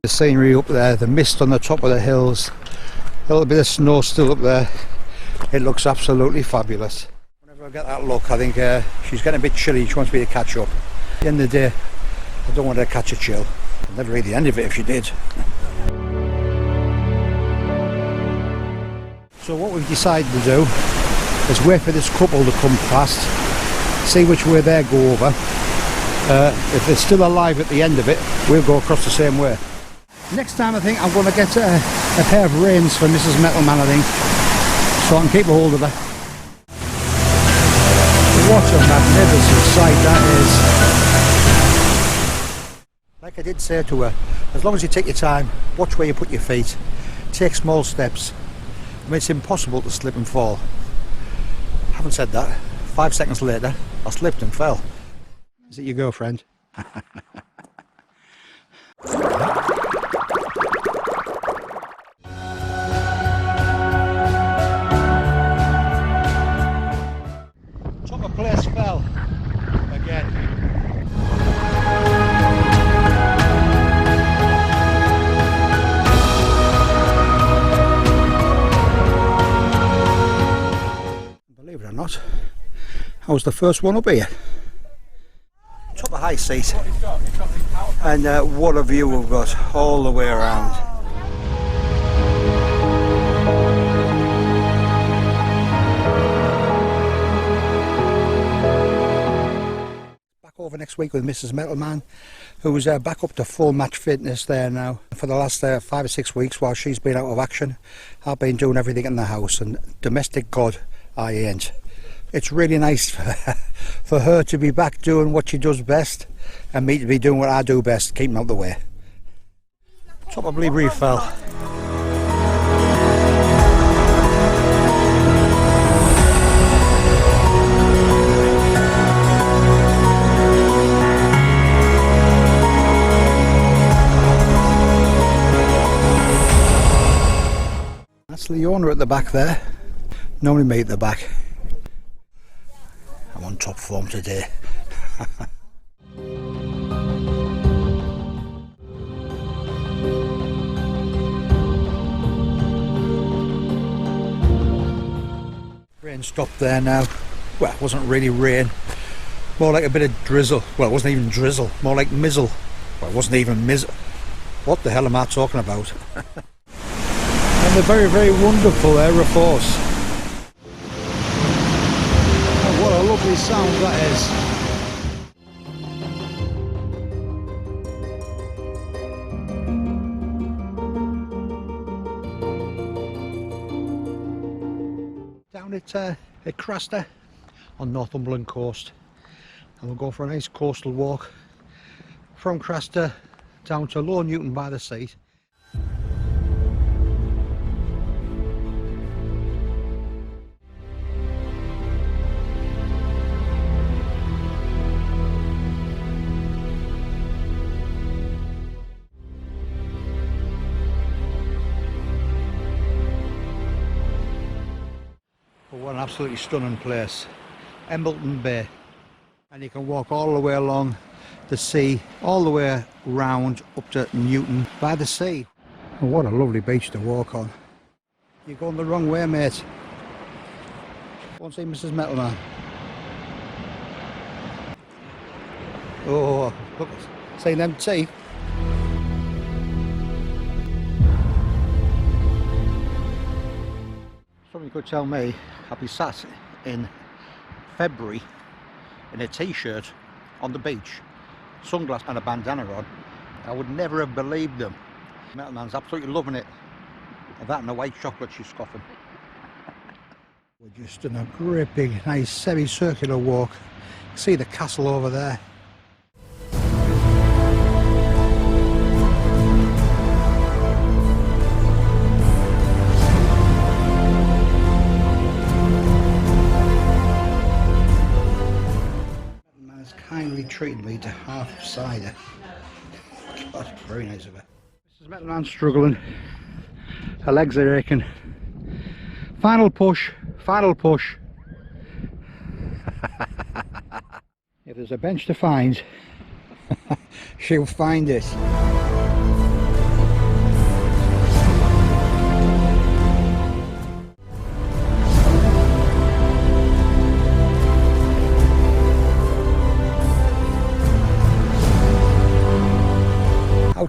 The scenery up there, the mist on the top of the hills, a little bit of snow still up there. It looks absolutely fabulous. Whenever I get that look, I think she's getting a bit chilly. She wants me to catch up. At the end of the day, I don't want her to catch a chill. I'd never read the end of it if she did. So what we've decided to do is wait for this couple to come past, see which way they go over. If they're still alive at the end of it, we'll go across the same way. Next time I think I'm going to get a pair of reins for Mrs. Metalman, I think, so I can keep a hold of her. What a magnificent sight that is. Like I did say to her, as long as you take your time, watch where you put your feet, take small steps. I mean, it's impossible to slip and fall. Having said that, 5 seconds later, I slipped and fell. Is it your girlfriend? Top of place fell again. Believe it or not, I was the first one up here. Top of high seat, and what a view we've got all the way around. Back over next week with Mrs. Metalman, who's back up to full match fitness there now. For the last 5 or 6 weeks while she's been out of action, I've been doing everything in the house, and domestic god I ain't. It's really nice for her to be back doing what she does best, and me to be doing what I do best, keeping out the way. Top of Bleebury fell. That's Leona at the back there. Normally me at the back. I'm on top form today. Rain stopped there now. Well, it wasn't really rain, more like a bit of drizzle. Well, it wasn't even drizzle, more like mizzle. Well, it wasn't even mizzle. What the hell am I talking about? And the very, very wonderful Air Force. What a lovely sound that is. Down at Craster on Northumberland coast, and we'll go for a nice coastal walk from Craster down to Low Newton by the sea. What an absolutely stunning place, Embleton Bay, and you can walk all the way along the sea, all the way round up to Newton by the sea. Oh, what a lovely beach to walk on. You're going the wrong way, mate. Won't see Mrs. Metalman. Oh, look, seeing them teeth. Somebody could tell me I'd be sat in February in a t-shirt on the beach, sunglasses and a bandana on. I would never have believed them. Metalman's absolutely loving it. And that and the white chocolate she's scoffing. We're just in a great big nice semicircular walk. See the castle over there. Kindly treated me to half cider. God, very nice of her. Mrs. Metalman's struggling. Her legs are aching. Final push, final push. If there's a bench to find, she'll find it.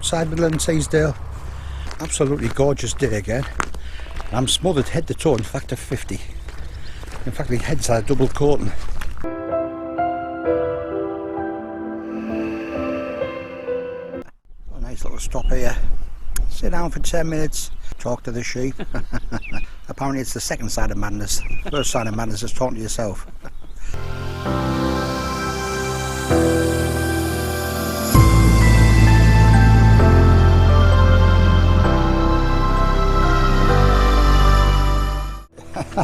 outside Midland Teesdale. Absolutely gorgeous day again. I'm smothered head to toe, in fact of 50. In fact, my head's had a double coating. A nice little stop here. Sit down for 10 minutes, talk to the sheep. Apparently it's the second side of madness. The first side of madness is talking to yourself. I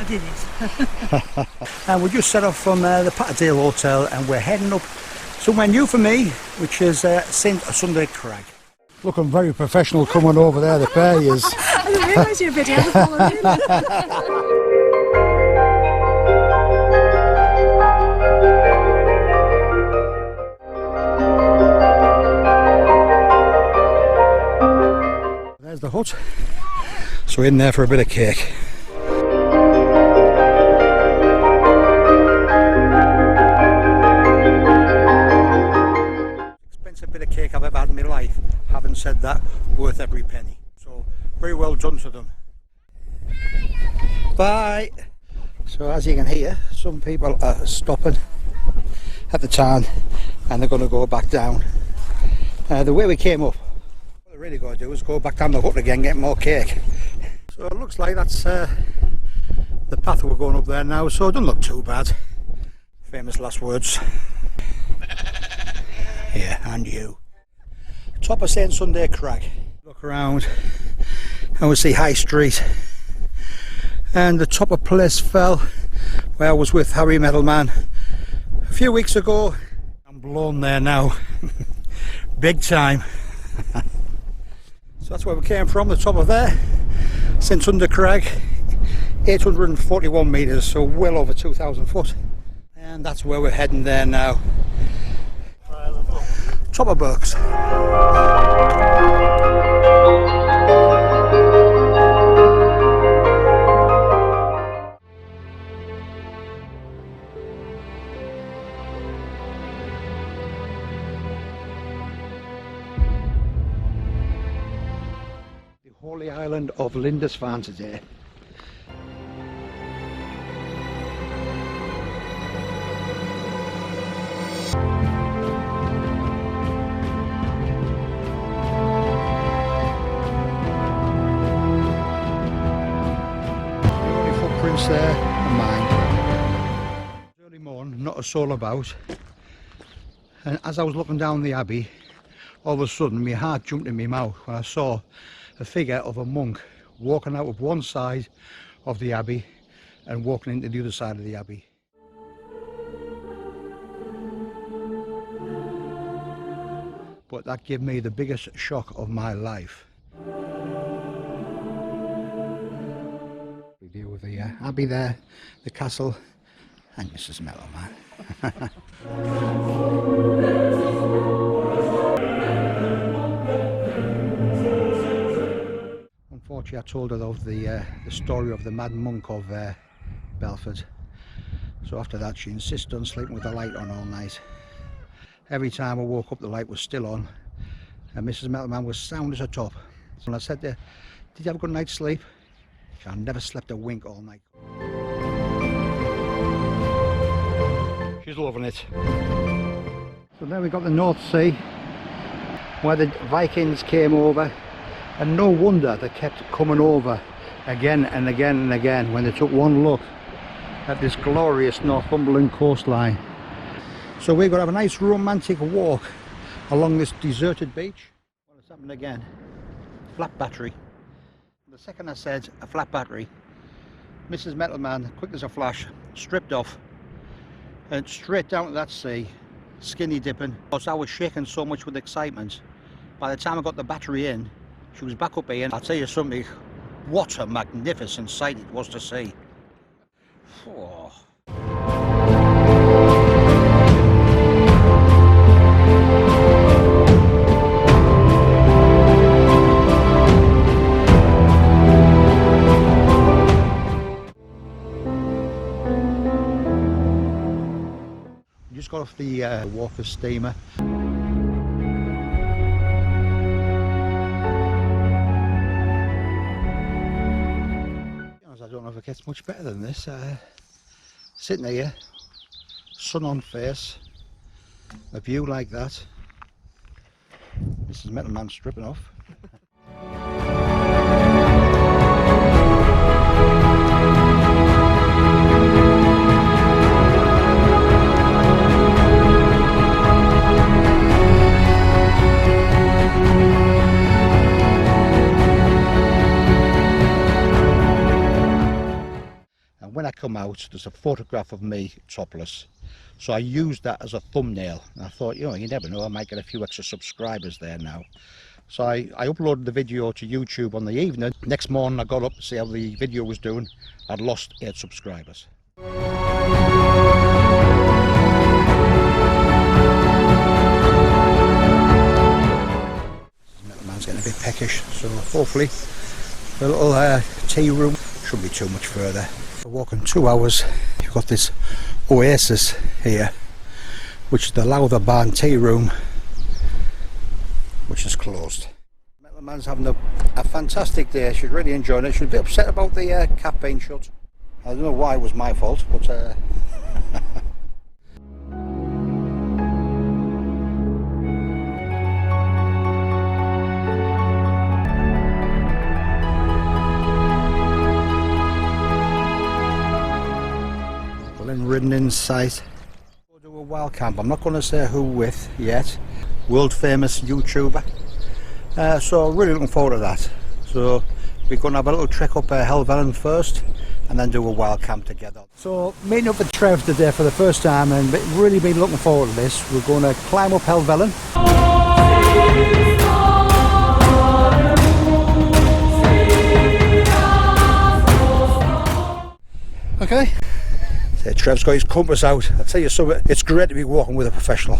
did it. And we just set off from the Postage Hotel and we're heading up somewhere new for me, which is St Sunday Crag. Looking very professional coming over there, the pair is. I didn't realise you were video following in. There's the hut. So in there for a bit of cake. Expensive bit of cake I've ever had in my life. Having said that, worth every penny. So very well done to them. Bye. So as you can hear, some people are stopping at the town and they're going to go back down. The way we came up, what they're really going to do is go back down the hut again, get more cake. So it looks like that's the path we're going up there now, so it doesn't look too bad. Famous last words. Yeah, and you. Top of St Sunday Crag. Look around and we see High Street. And the top of Place Fell, where I was with Harry Metalman a few weeks ago. I'm blown there now. Big time. So that's where we came from, the top of there. St Sunday Crag, 841 metres, so well over 2,000 foot. And that's where we're heading there now. Top of Burks. The holy island of Lindisfarne today. There and mine. Early morning, not a soul about, and as I was looking down the abbey, all of a sudden my heart jumped in my mouth when I saw a figure of a monk walking out of one side of the abbey and walking into the other side of the abbey. But that gave me the biggest shock of my life. View of the abbey there, the castle, and Mrs. Metalman. Unfortunately, I told her of the story of the mad monk of Belford. So after that, she insisted on sleeping with the light on all night. Every time I woke up, the light was still on, and Mrs. Metalman was sound as a top. So I said to her, "Did you have a good night's sleep?" I never slept a wink all night. She's loving it. So then we got the North Sea, where the Vikings came over, and no wonder they kept coming over again and again and again when they took one look at this glorious Northumberland coastline. So we're going to have a nice romantic walk along this deserted beach. Well, it's happened again. Flat battery. The second I said a flat battery, Mrs. Metalman, quick as a flash, stripped off and straight down to that sea, skinny dipping. Because I was shaking so much with excitement, by the time I got the battery in, she was back up here, and I'll tell you something, what a magnificent sight it was to see. Oh. Just got off the Walker steamer. I don't know if it gets much better than this. Sitting here, sun on face, a view like that. This is Metal Man stripping off. When I come out, there's a photograph of me topless, so I used that as a thumbnail, and I thought, you never know, I might get a few extra subscribers there now. So I uploaded the video to YouTube on the evening. Next morning I got up to see how the video was doing. I'd lost 8 subscribers. Metal Man's getting a bit peckish, so hopefully the little tea room shouldn't be too much further. We're walking 2 hours. You've got this oasis here, which is the Lowther Barn tea room, which is closed. Metal Man's having a fantastic day. She's really enjoying it. She's a bit upset about the cap being shut. I don't know why it was my fault, but ridden in sight. We'll do a wild camp. I'm not going to say who with yet. World famous YouTuber. So really looking forward to that. So we're going to have a little trek up Helvellyn first, and then do a wild camp together. So meeting up with Trev today for the first time, and really been looking forward to this. We're going to climb up Helvellyn. Okay. Trev's got his compass out. I'll tell you something, it's great to be walking with a professional.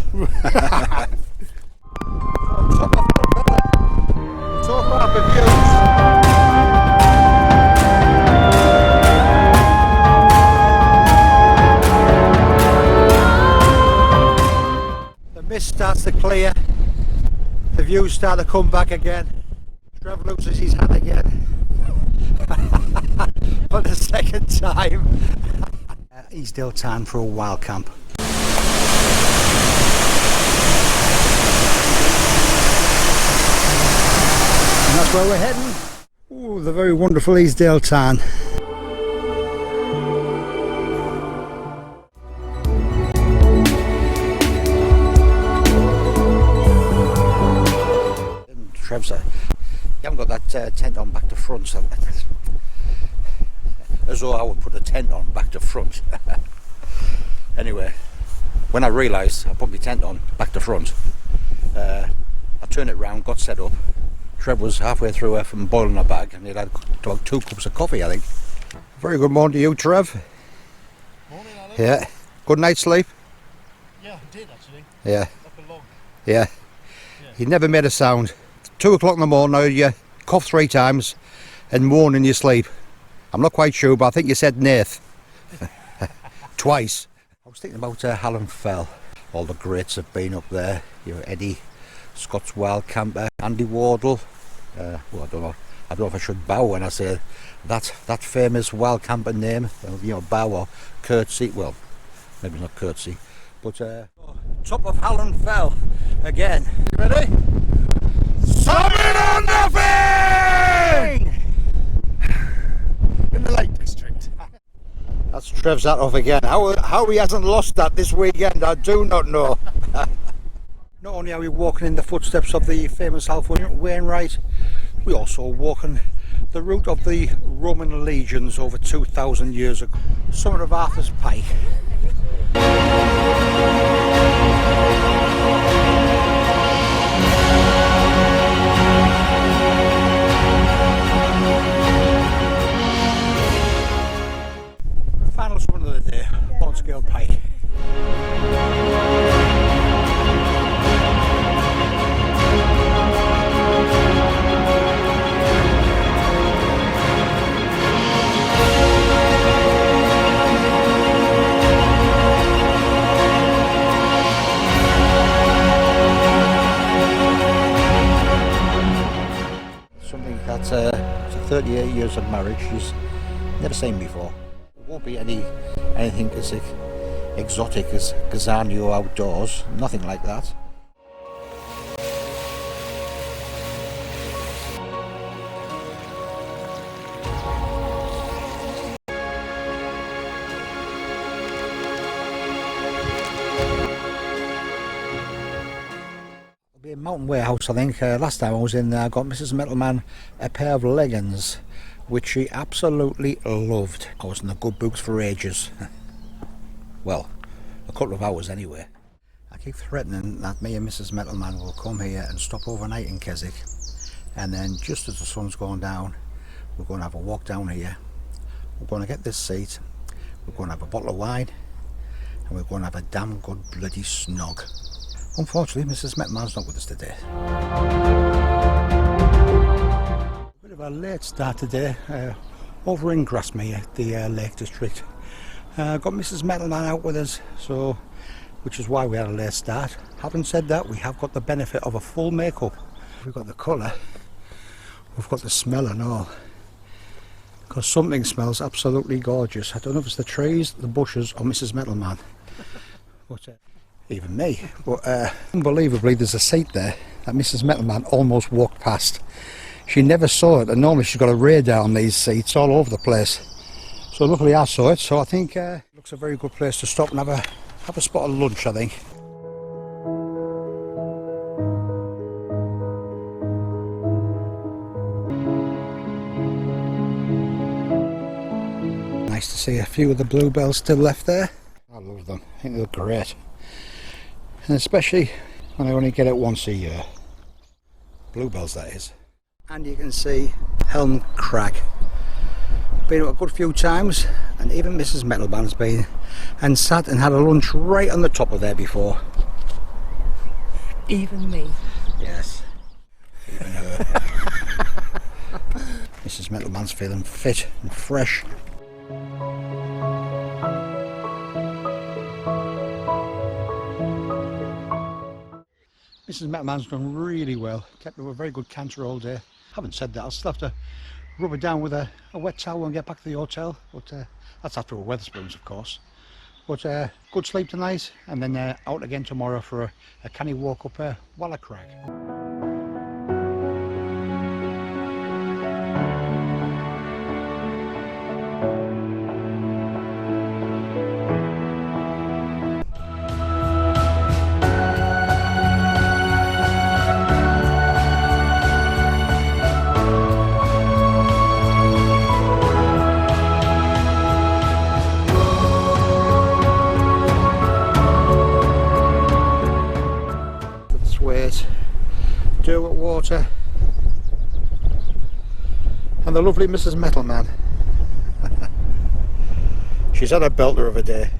The mist starts to clear, the views start to come back again. Trev loses his hat again. For the second time. Eastdale Town for a wild camp. And that's where we're heading. Ooh, the very wonderful Eastdale Town. Trev's you haven't got that tent on back to front, so as though I would put a tent on back to front. Anyway, when I realised I put my tent on back to front, I turned it round, got set up. Trev was halfway through from boiling a bag, and he'd had about 2 cups of coffee, I think. Very good morning to you, Trev. Morning, Alan. Yeah. Good night's sleep? Yeah, I did actually. Yeah. Up and long. Yeah. You never made a sound. 2 o'clock in the morning, you cough 3 times and moan in your sleep. I'm not quite sure, but I think you said Nath. Twice. I was thinking about Hallam Fell. All the greats have been up there. You know, Eddie, Scott's Wild Camper, Andy Wardle. Well, I don't know if I should bow when I say that famous wild camper name. You know, bow or curtsy. Well, maybe not curtsy, but top of Hallam Fell again. You ready? Summit on nothing! In the Lake District. That's Trev's hat off again. How he hasn't lost that this weekend, I do not know. Not only are we walking in the footsteps of the famous Alfred Wainwright, we also walking the route of the Roman legions over 2,000 years ago. Summit of Arthur's Pike. Final summit of the day, Bondscale Pike. 38 years of marriage, she's never seen before. It won't be anything as exotic as Gazanio Outdoors, nothing like that. It'll be a Mountain Warehouse, I think. Last time I was in there, I got Mrs. Metalman a pair of leggings, which she absolutely loved. I was in the good books for ages. Well, a couple of hours anyway. I keep threatening that me and Mrs. Metalman will come here and stop overnight in Keswick, and then just as the sun's going down, we're going to have a walk down here. We're going to get this seat, we're going to have a bottle of wine, and we're going to have a damn good bloody snog. Unfortunately, Mrs. Metalman's not with us today. Bit of a late start today, over in Grasmere, the Lake District. Got Mrs. Metalman out with us, so which is why we had a late start. Having said that, we have got the benefit of a full makeup. We've got the colour, we've got the smell and all. Because something smells absolutely gorgeous. I don't know if it's the trees, the bushes, or Mrs. Metalman. But even me. But unbelievably, there's a seat there that Mrs. Metalman almost walked past. She never saw it, and normally she's got a radar on these seats all over the place. So luckily I saw it, so I think it looks a very good place to stop and have a spot of lunch, I think. Nice to see a few of the bluebells still left there. I love them, I think they look great. And especially when I only get it once a year. Bluebells, that is. And you can see Helm Crag. Been up a good few times, and even Mrs. Metalman's been and sat and had a lunch right on the top of there before. Even me. Yes, even her. Mrs. Metalman's feeling fit and fresh. Mrs. Metalman's done really well, kept up a very good canter all day. Having said that, I'll still have to rub it down with a wet towel and get back to the hotel, but that's after a Wetherspoons, of course. But good sleep tonight, and then out again tomorrow for a canny walk up Walla Crag. Derwent water and the lovely Mrs. Metalman. She's had a belter of a day.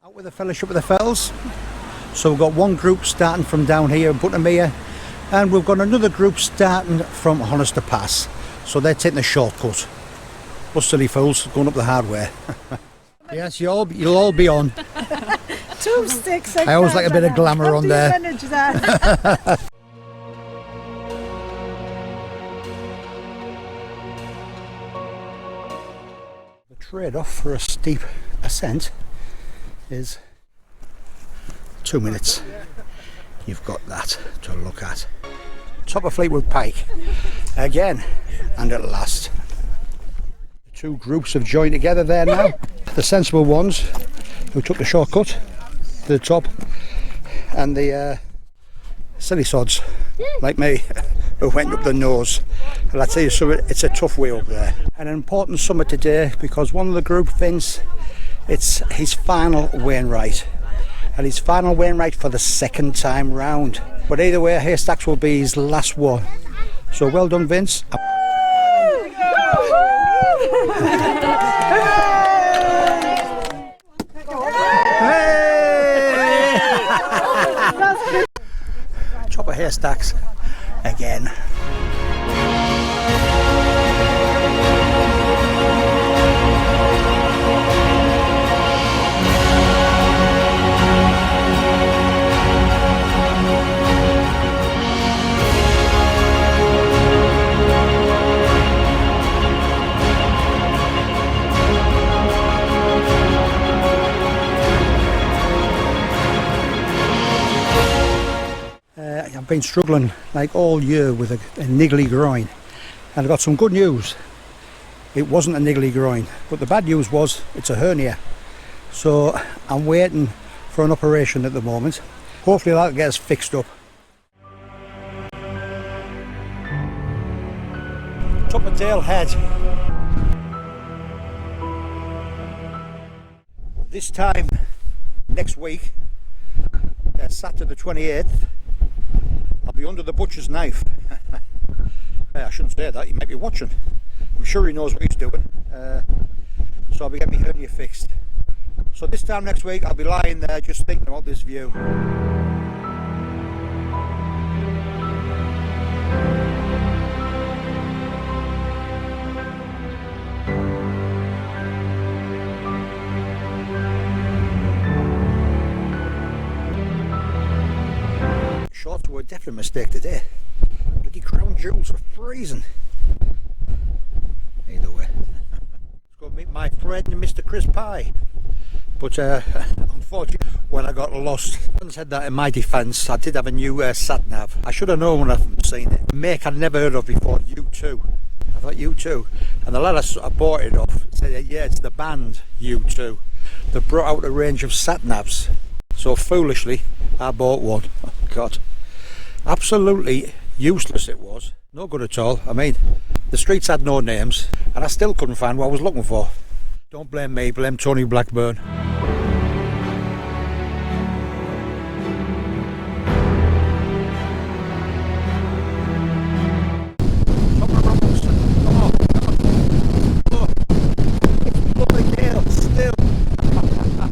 Out with the Fellowship of the Fells. So we've got one group starting from down here in Buttermere, and we've got another group starting from Honister Pass. So they're taking the shortcut. Us silly fools going up the hard way. Yes, you'll all be on. 2 sticks. I always like a bit of glamour on there. Manage that? The trade-off for a steep ascent is 2 minutes. You've got that to look at. Top of Fleetwood Pike again, and at last. Two groups have joined together there now. The sensible ones who took the shortcut to the top, and the silly sods like me who went up the nose. And I tell you something, it's a tough way up there. An important summit today because one of the group, Vince, it's his final Wainwright, and his final Wainwright for the second time round. But either way, Haystacks will be his last one. So well done, Vince. Top of Haystacks again. been struggling like all year with a niggly groin, and I got some good news. It wasn't a niggly groin, but the bad news was it's a hernia. So I'm waiting for an operation at the moment. Hopefully that'll get us fixed up. Top of Dale Head. This time next week, Saturday the 28th, I'll be under the butcher's knife. Hey, I shouldn't say that, he might be watching. I'm sure he knows what he's doing. So I'll be getting my hernia fixed. So this time next week I'll be lying there just thinking about this view. Shorts were definitely a mistake today. Bloody crown jewels are freezing. Either way. Let's go meet my friend Mr. Chris Pye. But unfortunately, when I got lost, I said that in my defence, I did have a new sat-nav. I should have known when I've seen it. A make I'd never heard of before, U2. I thought U2. And the lad I bought it off said, yeah, it's the band U2. They brought out a range of sat-navs. So foolishly, I bought one. Oh, God. Absolutely useless it was. No good at all. I mean, the streets had no names, and I still couldn't find what I was looking for. Don't blame me, blame Tony Blackburn.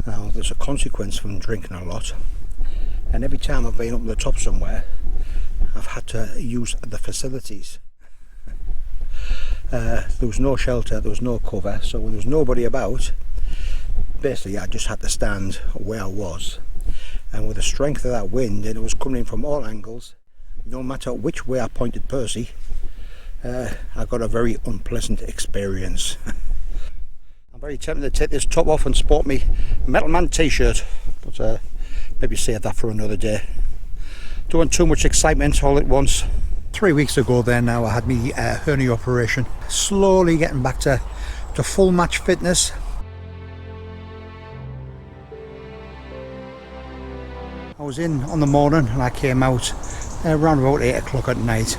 Now, there's a consequence from drinking a lot, and every time I've been up the top somewhere, I've had to use the facilities. There was no shelter, there was no cover, so when there was nobody about, basically I just had to stand where I was. And with the strength of that wind, and it was coming in from all angles, no matter which way I pointed Percy, I got a very unpleasant experience. I'm very tempted to take this top off and sport me METALMAN T-Shirt, but maybe save that for another day. Don't want too much excitement all at once. 3 weeks ago there now I had me hernia operation. Slowly getting back to full match fitness. I was in on the morning and I came out around about 8 o'clock at night.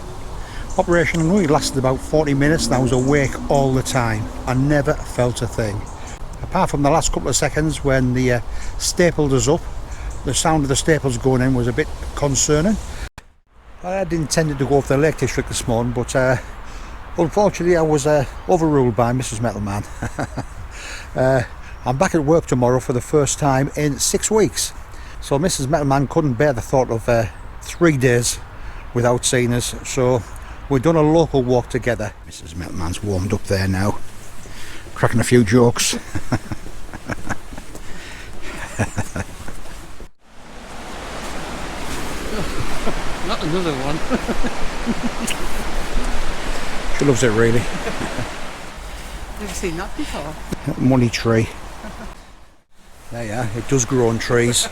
Operation only lasted about 40 minutes and I was awake all the time. I never felt a thing. Apart from the last couple of seconds when the stapled us up. The sound of the staples going in was a bit concerning. I had intended to go for the Lake District this morning, but unfortunately I was overruled by Mrs. Metalman. I'm back at work tomorrow for the first time in 6 weeks. So Mrs. Metalman couldn't bear the thought of 3 days without seeing us, so we've done a local walk together. Mrs. Metalman's warmed up there now, cracking a few jokes. Not another one. She loves it really. Never seen that before. Money tree. Yeah, it does grow on trees.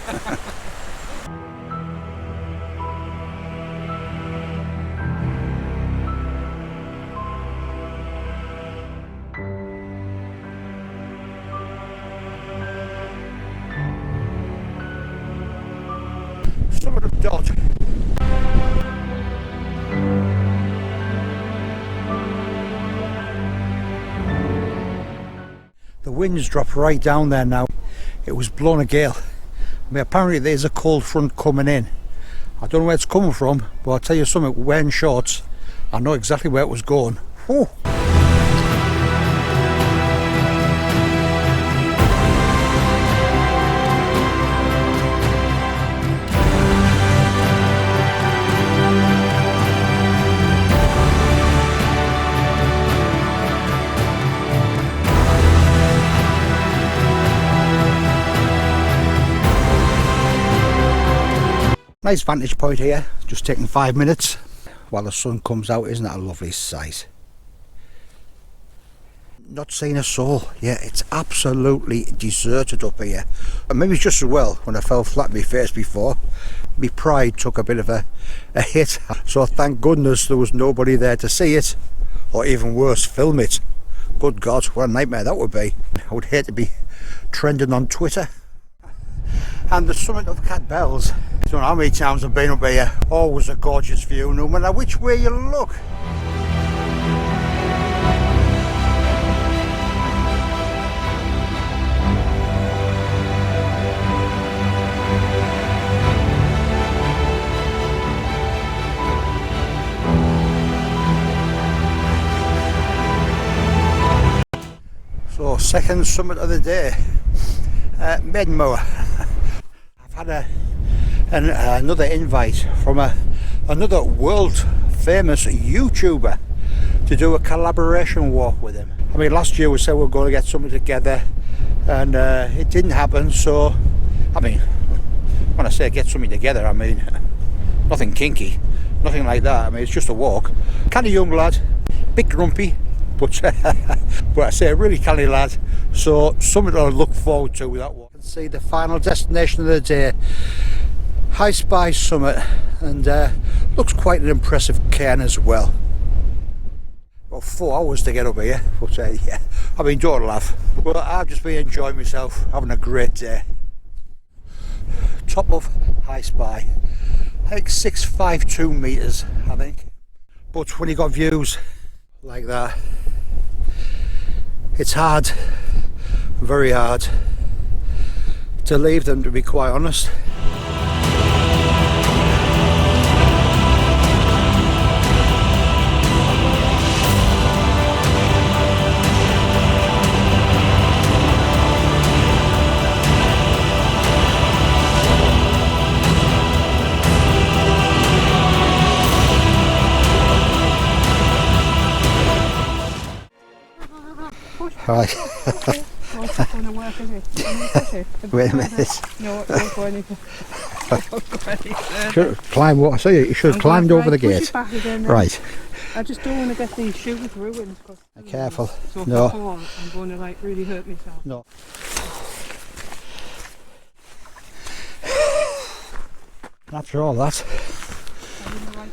Sort of dot. The wind's dropped right down there now. It was blowing a gale. I mean, apparently there's a cold front coming in. I don't know where it's coming from, but I'll tell you something, wearing shorts, I know exactly where it was going. Whew. Nice vantage point here, just taking 5 minutes while the sun comes out. Isn't that a lovely sight? Not seeing a soul. Yeah, it's absolutely deserted up here. And maybe it's just as well when I fell flat on my face before. my pride took a bit of a hit. So thank goodness there was nobody there to see it, or even worse, film it. Good God, what a nightmare that would be. I would hate to be trending on Twitter. And the summit of Cat Bells, I don't know how many times I've been up here, always a gorgeous view no matter which way you look. So second summit of the day, Medmore. I've had another invite from another world famous YouTuber to do a collaboration walk with him. I mean, last year we said we were going to get something together, and it didn't happen. So I mean, when I say get something together, I mean nothing kinky, nothing like that. I mean, it's just a walk. Kind of young lad, bit grumpy, but but I say a really canny lad, so something to look forward to with that one. You can see the final destination of the day, High Spy Summit, and looks quite an impressive cairn as well. About 4 hours to get up here, but yeah, I mean, don't laugh. Well, I've just been enjoying myself, having a great day. Top of High Spy, like 652 metres, I think. But when you got views like that, it's hard, very hard to leave them, to be quite honest. Right. Oh, it's not going to work, is it? Can you push it? Wait a minute. No, it won't go any further. Should have climbed what? So you should have climbed over the gate. Right. I just don't want to get these shoes ruined. Be careful. So if No. I fall, I'm going to like really hurt myself. No. After all that,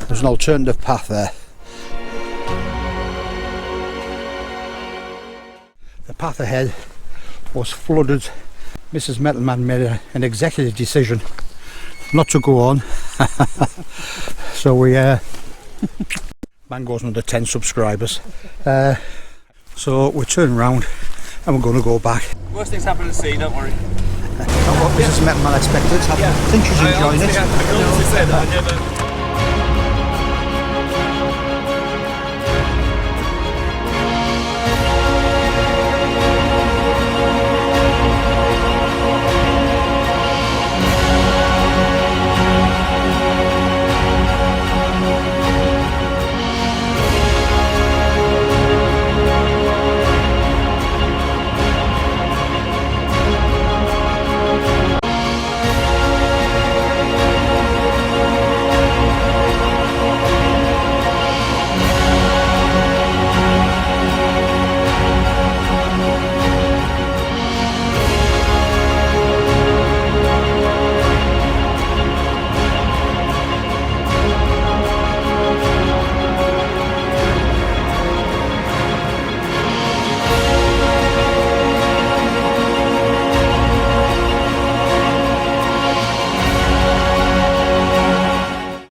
there's an alternative path there. The path ahead was flooded. Mrs. Metalman made an executive decision not to go on. So we man goes under 10 subscribers. So we're turning around and we're going to go back. Worst things happen at sea, don't worry. Not what Mrs. Metalman expected. I think she's enjoying it. I can honestly say that I never